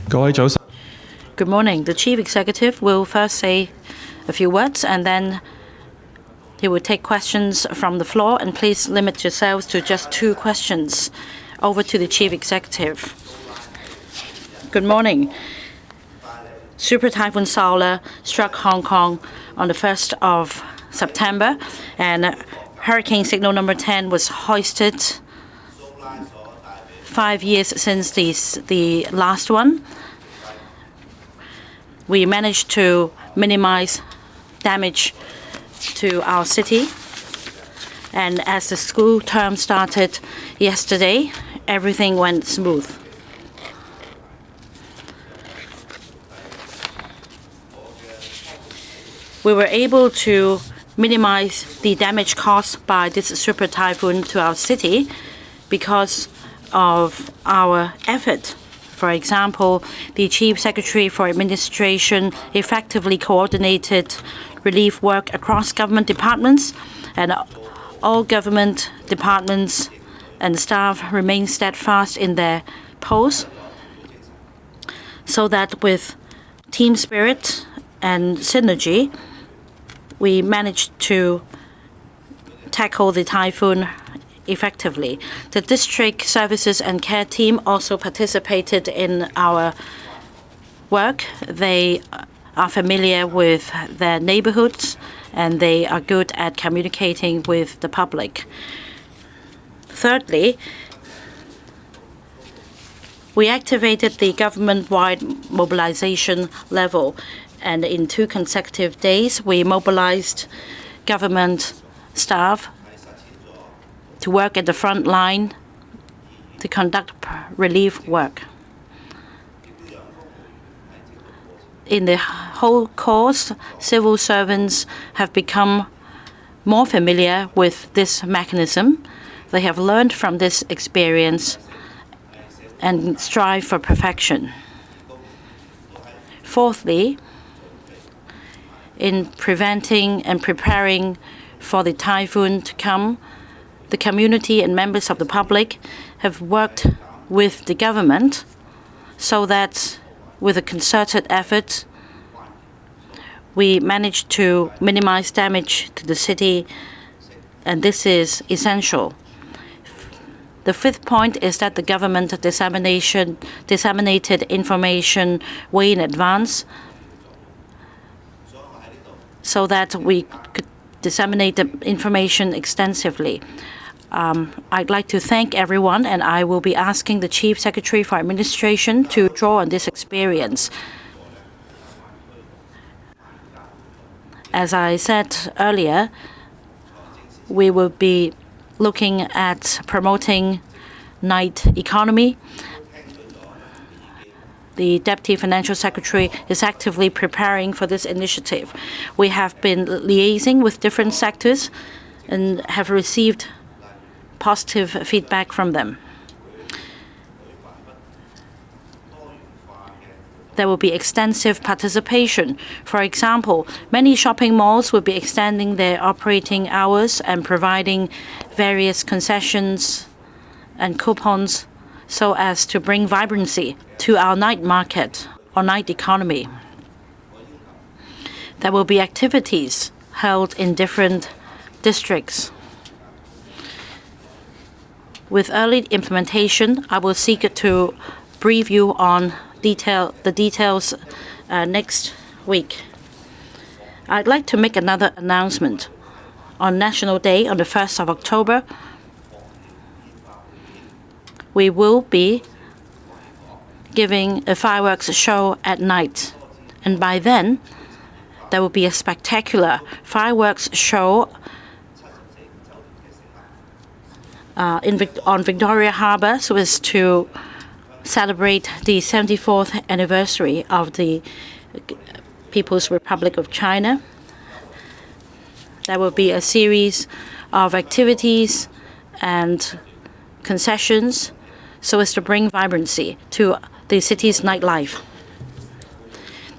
Good morning. The Chief Executive will first say a few words and then he will take questions from the floor, and please limit yourselves to just 2 questions. Over to the Chief Executive. Good morning. Super Typhoon Saola struck Hong Kong on the 1st of September, and Hurricane Signal number 10 was hoisted 5 years since the last one. We managed to minimize damage to our city. And as the school term started yesterday, everything went smooth. We were able to minimize the damage caused by this super typhoon to our city because of our effort. For example, the Chief Secretary for Administration effectively coordinated relief work across government departments, and all government departments and staff remain steadfast in their posts, so that with team spirit and synergy, we managed to tackle the typhoon effectively. The district services and care team also participated in our work. They are familiar with their neighborhoods and they are good at communicating with the public. Thirdly, we activated the government-wide mobilization level, and in 2 consecutive days, we mobilized government staff to work at the front line to conduct relief work. In the whole course, civil servants have become more familiar with this mechanism. They have learned from this experience and strive for perfection. Fourthly, in preventing and preparing for the typhoon to come, the community and members of the public have worked with the government so that with a concerted effort, we managed to minimize damage to the city, and this is essential. The 5th point is that the government disseminated information way in advance so that we could disseminate the information extensively. I'd like to thank everyone, and I will be asking the Chief Secretary for Administration to draw on this experience. As I said earlier, we will be looking at promoting night economy. The Deputy Financial Secretary is actively preparing for this initiative. We have been liaising with different sectors and have received positive feedback from them. There will be extensive participation. For example, many shopping malls will be extending their operating hours and providing various concessions and coupons so as to bring vibrancy to our night market or night economy. There will be activities held in different districts. With early implementation, I will seek to brief you on the details next week. I'd like to make another announcement. On National Day, on the 1st of October, we will be giving a fireworks show at night. And by then, there will be a spectacular fireworks show on Victoria Harbour so as to celebrate the 74th anniversary of the People's Republic of China. There will be a series of activities and concessions so as to bring vibrancy to the city's nightlife.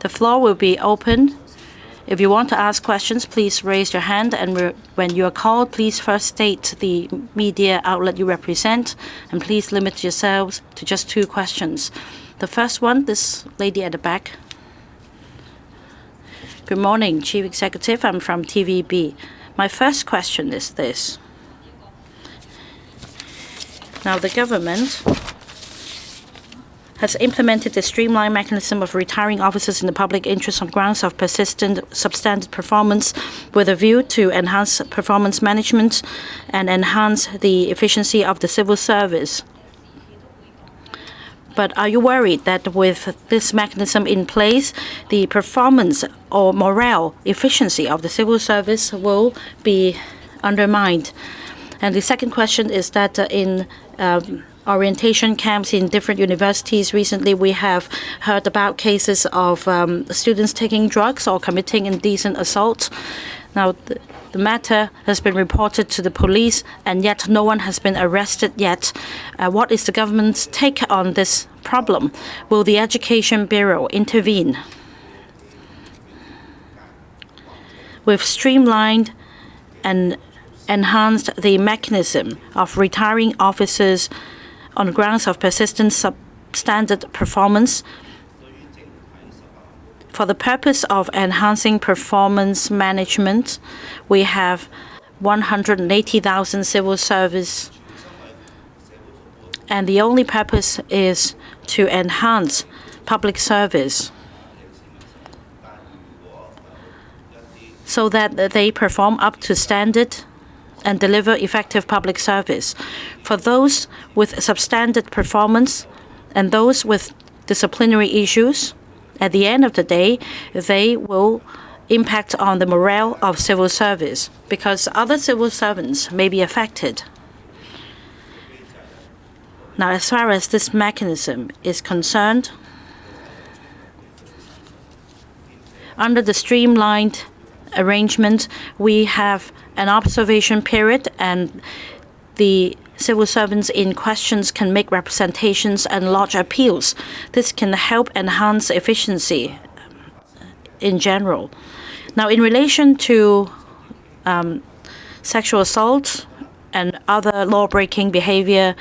The floor will be open. If you want to ask questions, please raise your hand, and when you are called, please first state the media outlet you represent, and please limit yourselves to just 2 questions. The first one, this lady at the back. Good morning, Chief Executive. I'm from TVB. My first question is this. Now, the government has implemented the streamlined mechanism of retiring officers in the public interest on grounds of persistent substandard performance with a view to enhance performance management and enhance the efficiency of the civil service. But are you worried that with this mechanism in place, the performance or morale efficiency of the civil service will be undermined? And the second question is that in orientation camps in different universities, recently we have heard about cases of students taking drugs or committing indecent assault. Now, the matter has been reported to the police, and yet no one has been arrested yet. What is the government's take on this problem? Will the Education Bureau intervene? We've streamlined and enhanced the mechanism of retiring officers on grounds of persistent substandard performance. For the purpose of enhancing performance management, we have 180,000 civil service, and the only purpose is to enhance public service so that they perform up to standard and deliver effective public service. For those with substandard performance and those with disciplinary issues, at the end of the day, they will impact on the morale of civil service because other civil servants may be affected. Now, as far as this mechanism is concerned, under the streamlined arrangement, we have an observation period, and the civil servants in questions can make representations and lodge appeals. This can help enhance efficiency in general. Now, in relation to sexual assault and other law-breaking behavior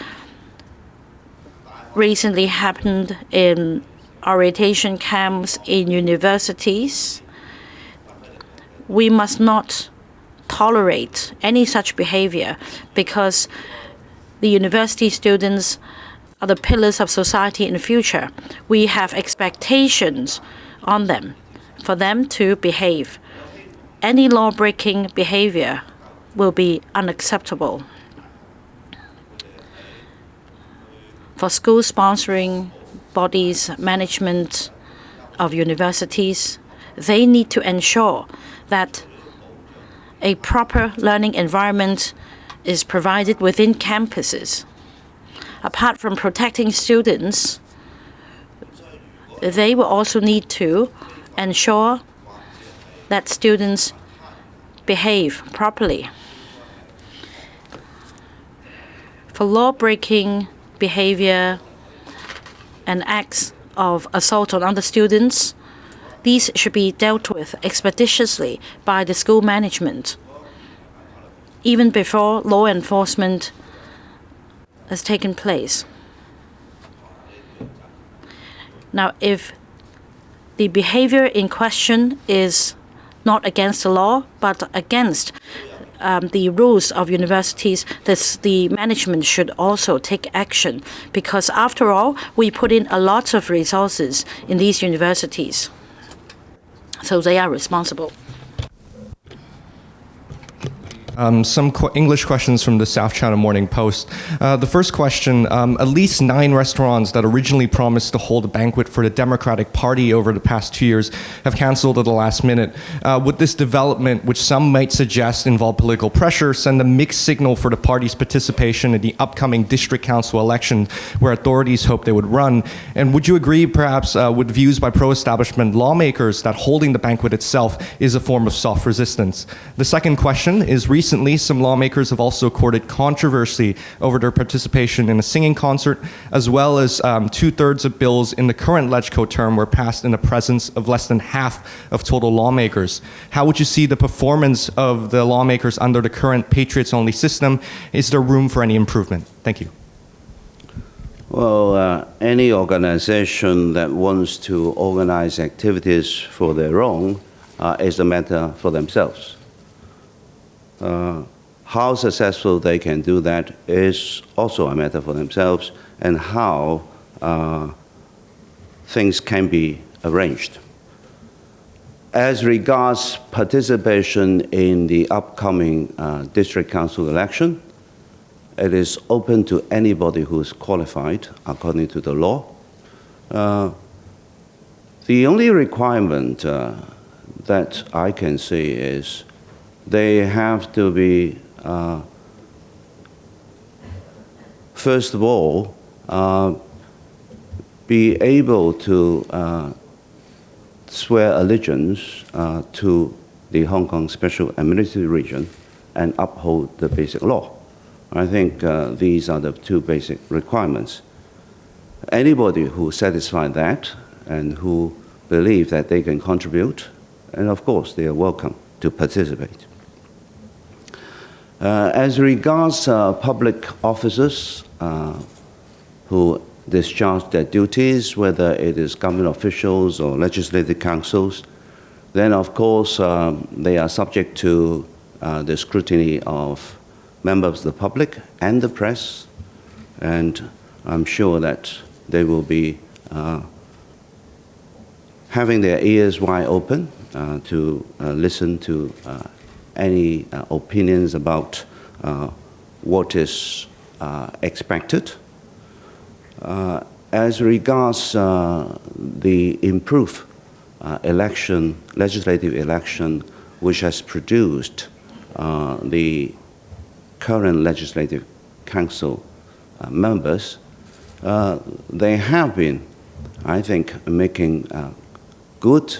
recently happened in orientation camps in universities, we must not tolerate any such behavior because the university students are the pillars of society in the future. We have expectations on them for them to behave. Any law-breaking behavior will be unacceptable. For school sponsoring bodies, management of universities, they need to ensure that a proper learning environment is provided within campuses. Apart from protecting students, they will also need to ensure that students behave properly. For law-breaking behavior and acts of assault on other students, these should be dealt with expeditiously by the school management, even before law enforcement has taken place. Now, if the behavior in question is not against the law, but against the rules of universities, the management should also take action, because after all, we put in a lot of resources in these universities. So they are responsible. Some English questions from the South China Morning Post. The first question, at least 9 restaurants that originally promised to hold a banquet for the Democratic Party over the past 2 years have canceled at the last minute. Would this development, which some might suggest involve political pressure, send a mixed signal for the party's participation in the upcoming district council election where authorities hope they would run? And would you agree perhaps with views by pro-establishment lawmakers that holding the banquet itself is a form of soft resistance? The second question is, recently some lawmakers have also courted controversy over their participation in a singing concert, as well as 2/3 of bills in the current LegCo term were passed in the presence of less than half of total lawmakers. How would you see the performance of the lawmakers under the current Patriots-only system? Is there room for any improvement? Thank you. Well, any organization that wants to organize activities for their own is a matter for themselves. How successful they can do that is also a matter for themselves, and how things can be arranged. As regards participation in the upcoming district council election, it is open to anybody who is qualified according to the law. The only requirement that I can see is they have to be, first of all, be able to swear allegiance to the Hong Kong Special Administrative Region and uphold the basic law. I think these are the two basic requirements. Anybody who satisfies that and who believe that they can contribute, and of course they are welcome to participate. As regards public officers who discharge their duties, whether it is government officials or legislative councils, then of course they are subject to the scrutiny of members of the public and the press, and I'm sure that they will be having their ears wide open to listen to any opinions about what is expected. As regards the improved legislative election, which has produced the current legislative council members, they have been, I think, making good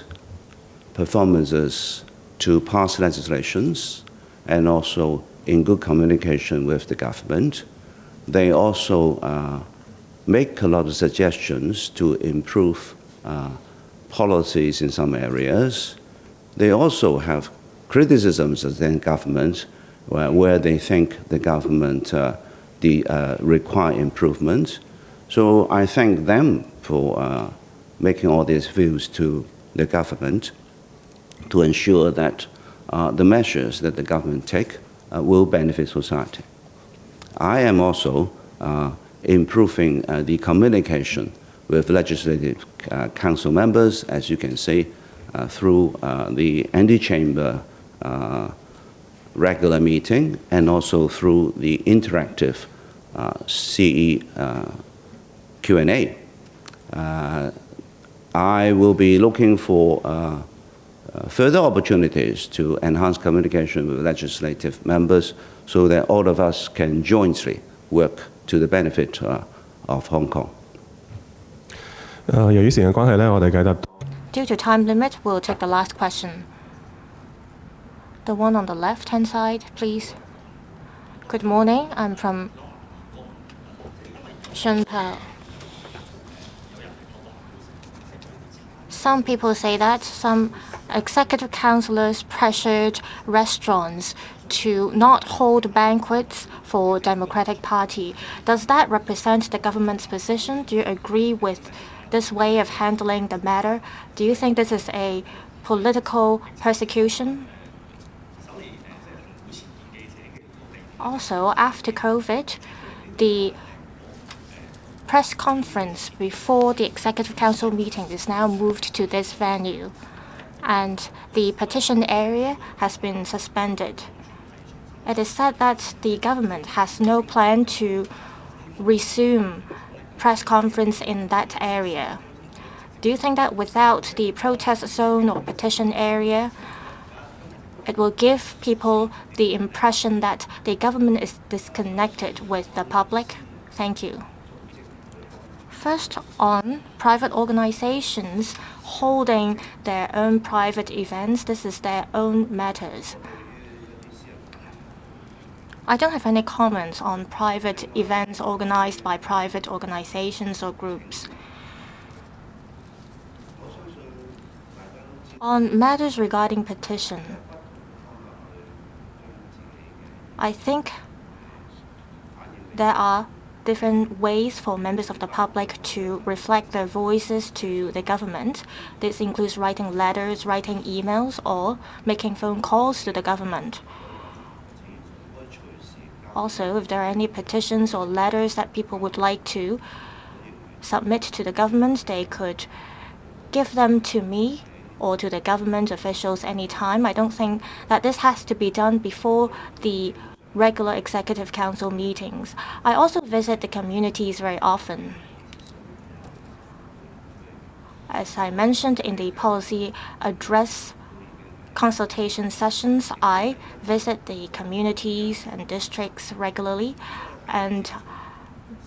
performances to pass legislations, and also in good communication with the government. They also make a lot of suggestions to improve policies in some areas. They also have criticisms of the government where they think the government require improvement. So I thank them for making all these views to the government to ensure that the measures that the government take will benefit society. I am also improving the communication with legislative council members, as you can see, through the anti-chamber regular meeting, and also through the interactive CE Q&A. I will be looking for further opportunities to enhance communication with legislative members so that all of us can jointly work to the benefit of Hong Kong. 由於時間關係咧，我哋繼續。Due to time limit, we'll take the last question. The one on the left-hand side, please. Good morning. I'm from Shunpao. Some people say that some executive councillors pressured restaurants to not hold banquets for Democratic Party. Does that represent the government's position? Do you agree with this way of handling the matter? Do you think this is a political persecution? Also, after COVID, the press conference before the Executive Council meeting is now moved to this venue, and the petition area has been suspended. It is said that the government has no plan to resume press conference in that area. Do you think that without the protest zone or petition area, it will give people the impression that the government is disconnected with the public? Thank you. First, on private organizations holding their own private events, this is their own matters. I don't have any comments on private events organized by private organizations or groups. On matters regarding petition, I think there are different ways for members of the public to reflect their voices to the government. This includes writing letters, writing emails, or making phone calls to the government. Also, if there are any petitions or letters that people would like to submit to the government, they could give them to me or to the government officials anytime. I don't think that this has to be done before the regular Executive Council meetings. I also visit the communities very often. As I mentioned in the policy address consultation sessions, I visit the communities and districts regularly, and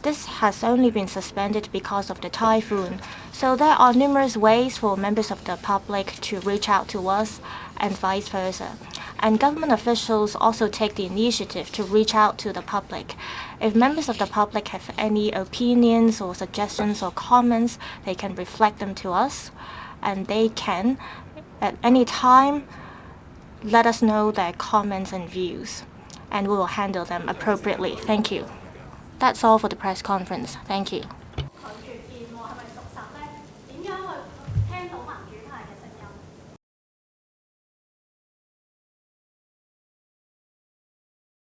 this has only been suspended because of the typhoon. So there are numerous ways for members of the public to reach out to us and vice versa. And government officials also take the initiative to reach out to the public. If members of the public have any opinions or suggestions or comments, they can reflect them to us, and they can, at any time, let us know their comments and views, and we will handle them appropriately. Thank you. That's all for the press conference. Thank you.